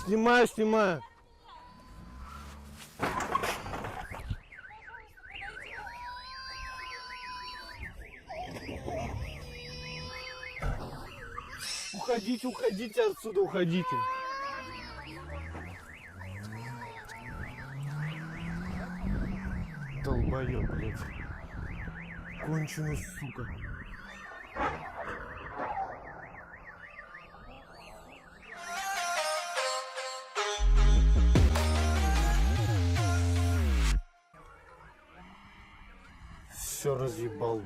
Снимаю, снимаю. Уходите, уходите отсюда, уходите. Долбоёб, блядь. Конченый, сука. Все разъебал.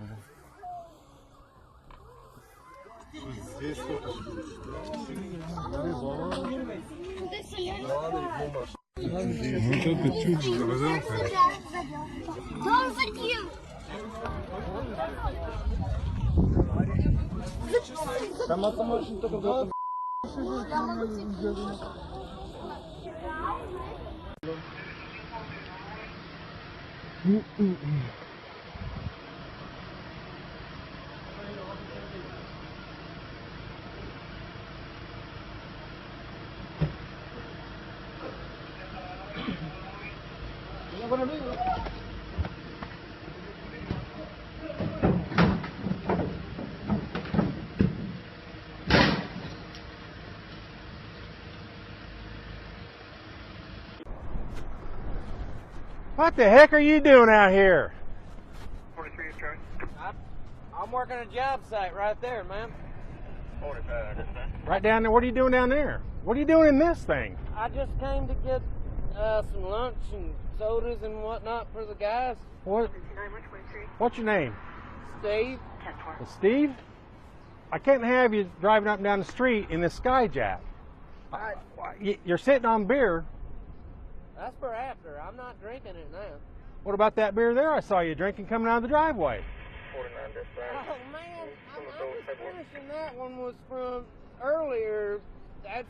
Здесь что-то. Ну что ты чуть сказал? Там автомашин только в What the heck are you doing out here? 43 is charged. I'm working a job site right there, man. 45 is that. Right down there. What are you doing down there? What are you doing in this thing? I just came to get some lunch and sodas and whatnot for the guys. What's your name? Steve. Well, Steve? I can't have you driving up and down the street in this Skyjack. You're sitting on beer. That's for after. I'm not drinking it now. What about that beer there I saw you drinking coming out of the driveway? 49 dispatch. Oh, man. I'm just finishing that one was from earlier. That's...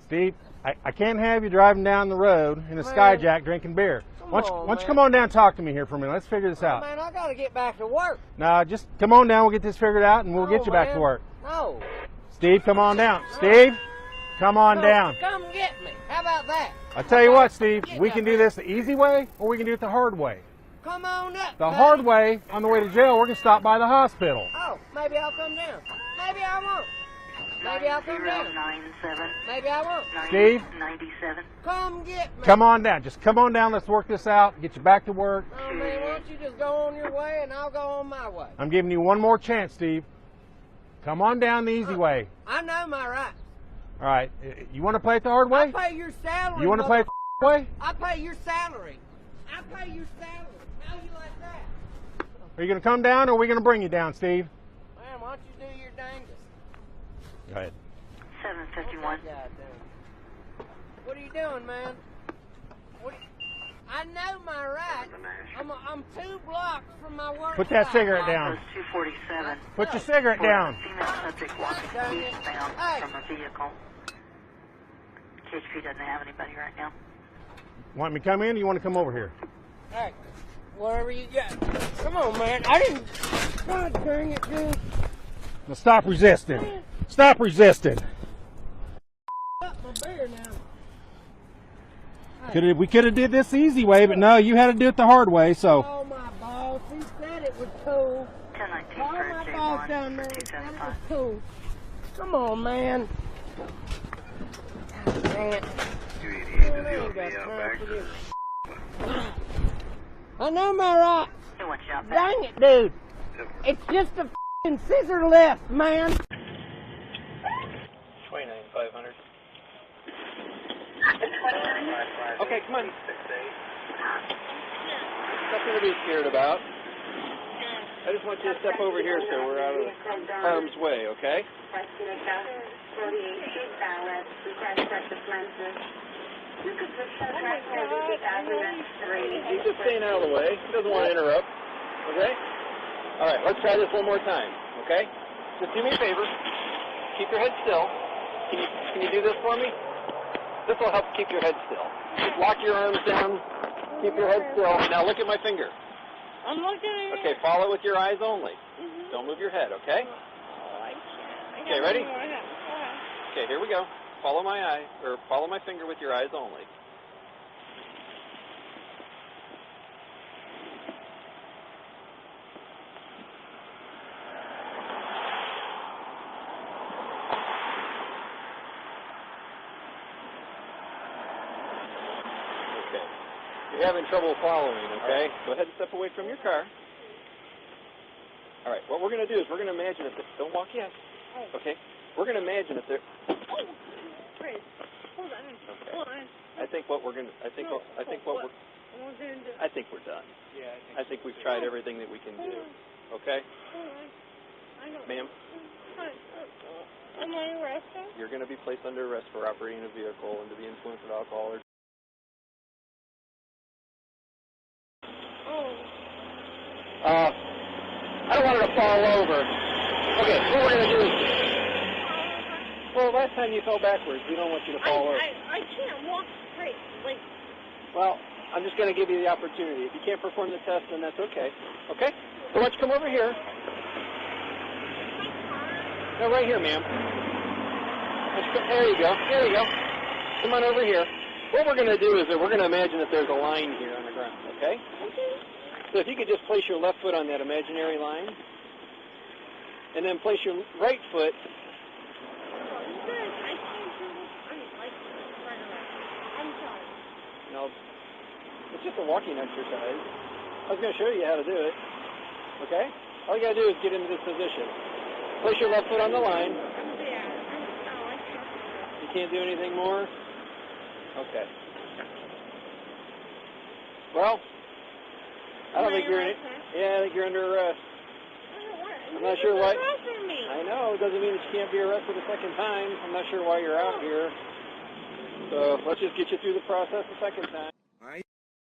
Steve, I can't have you driving down the road in a Skyjack drinking beer. Why don't you come on down and talk to me here for a minute? Let's figure this out. Man, I got to get back to work. No, just come on down. We'll get this figured out and we'll get you back to work. No. Steve, come on down. Steve, come on down. Come get me. How about that? I tell you what, Steve, we can do this the easy way or we can do it the hard way. Come on up. The hard way, on the way to jail, we're going to stop by the hospital. Oh, maybe I'll come down. Maybe I won't. Maybe I'll come down. 97. Maybe I won't. Steve? 97. Come get me. Come on down. Just come on down. Let's work this out. Get you back to work. Oh, man, why don't you just go on your way and I'll go on my way? I'm giving you one more chance, Steve. Come on down the easy way. I know my rights. All right. You want to play it the hard way? I pay your salary. You want to play it the way? I pay your salary. I pay your salary. How you like that? Are you going to come down or are we going to bring you down, Steve? Man, why don't you do your dangest? Go ahead. 751. What are you doing, man? I know my rights. I'm 2 blocks from my work. Put that cigarette down. 247. Put your cigarette down. Female subject walking eastbound from a vehicle. KHP doesn't have anybody right now. Want me to come in or you want to come over here? Hey, whatever you got. Come on, man. I didn't... God dang it, dude. Now stop resisting. Stop resisting. Up my beer now. We could have did this the easy way, but no, you had to do it the hard way, so... Oh, my boss. He said it was cool. 1019 Call for my J1 boss down there. He said it was cool. Come on, man. God dang it. I know my right. Hey, watch out. Dang it, dude. It's just a f***ing scissor lift, man. 29500. Okay, come on. Nothing to be scared about. I just want you to step over here so we're out of harm's way, okay? He's just staying out of the way. He doesn't want to interrupt. Okay? All right, let's try this one more time, okay? Just do me a favor. Keep your head still. Can you do this for me? This will help keep your head still. Just lock your arms down. Keep your head still. Now look at my finger. I'm looking at it. Okay, follow it with your eyes only. Don't move your head, okay? Okay, ready? Okay, here we go. Follow my eye, or follow my finger with your eyes only. Okay. You're having trouble following, okay? Go ahead and step away from your car. All right, what we're going to do is we're going to imagine if don't walk yet. Okay? We're going to imagine if there... Wait, hold on. Okay. Hold on. I think what we're going to... I think we're done. Yeah, I think we've tried everything that we can do. Okay? Hold on. I don't... Ma'am, Am I arrested? you're going to be placed under arrest for operating a vehicle under the influence of alcohol or... I don't want her to fall over. Okay, what we're going to do is... Well, last time you fell backwards. We don't want you to fall over. I can't walk straight. Like... Well, I'm just going to give you the opportunity. If you can't perform the test, then that's okay. Okay? So why don't you come over here? No, right here, ma'am. There you go. There you go. Come on over here. What we're going to do is that we're going to imagine that there's a line here on the ground, okay? So if you could just place your left foot on that imaginary line, and then place your right foot... No, it's just a walking exercise. I was going to show you how to do it. Okay? All you got to do is get into this position. Place your left foot on the line. You can't do anything more? Okay. Well, I don't think you're in... Yeah, I think you're under arrest. I'm not sure why... I know, it doesn't mean that you can't be arrested a second time. I'm not sure why you're out here. So let's just get you through the process a second time.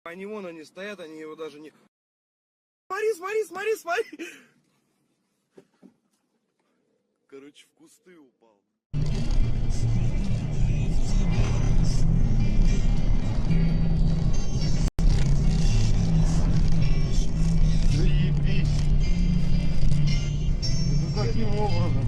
Они вон они стоят, они его даже не... Смотри, смотри, смотри, смотри! Короче, в кусты упал. Заебись. Это каким образом?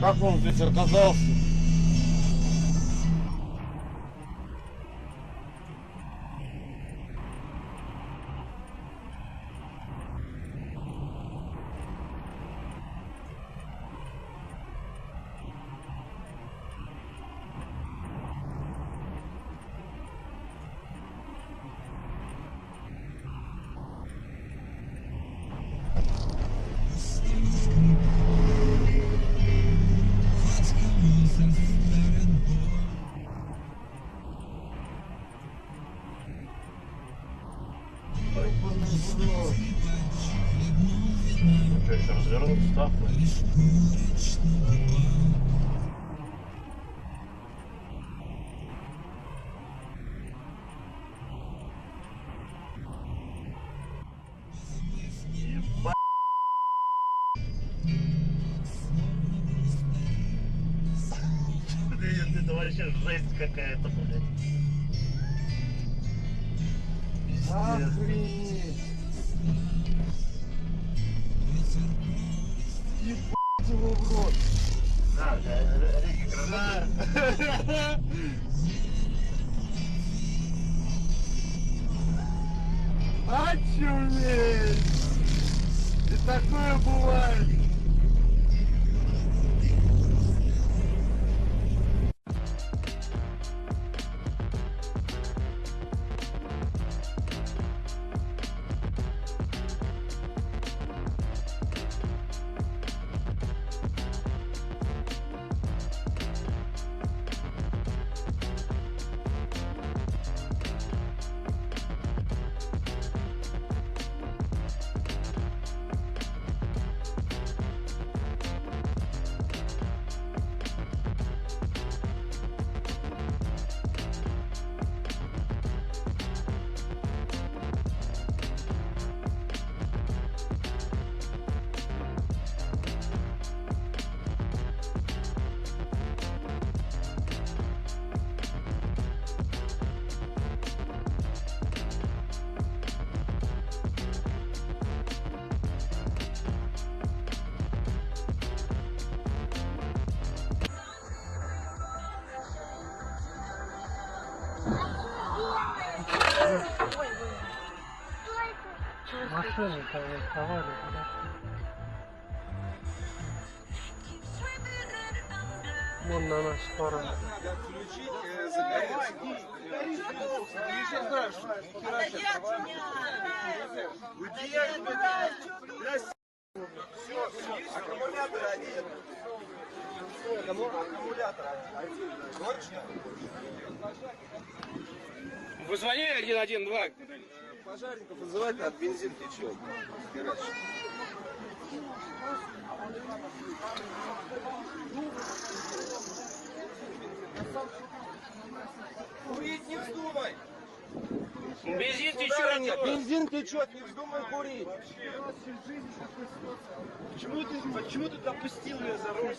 Как он здесь оказался? Что, еще развернуться, да? Ебать. Это вообще жесть какая-то, блядь. Охренеть. Ебать его в рот. Да. Очуметь! И такое бывает. Машины товары. Вон на нашу сторону. Вы звонили 112? Пожарников вызывать надо, бензин течет. Курить не вздумай! Бензин течет! Бензин течет, не вздумай курить! Почему ты допустил меня за руль?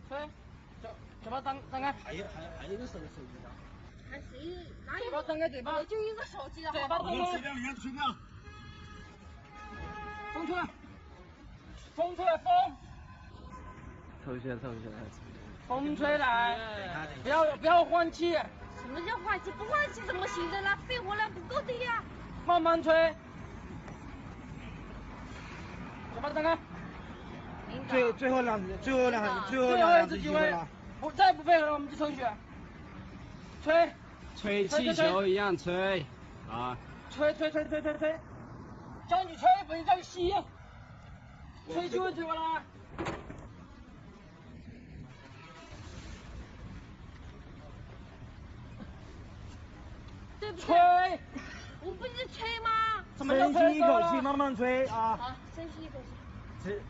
对，嘴巴张开。还有一个手机的。还谁？哪嘴巴张开，嘴巴。就一个手机的。嘴巴张开。吹掉。风出来，风出来，风。抽一下。风吹来，不要换气。什么叫换气？不换气怎么行的啦？肺活量不够的呀。慢慢吹。嘴巴张开。最后一次机会了。再不配合了，我们就抽血。吹，吹气球一样吹，啊，吹，叫你吹不是叫你吸，吹就会吹完了。对不对？吹，我不是吹吗？什么叫吹？深吸一口气，慢慢吹啊。好，深吸一口气。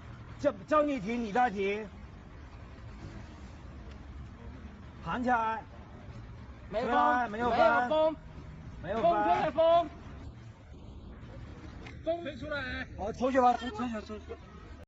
叫你停，你再停。弹起来。没吹来风，没有风，没有风吹的风，吹出来。好，抽血吧，抽血。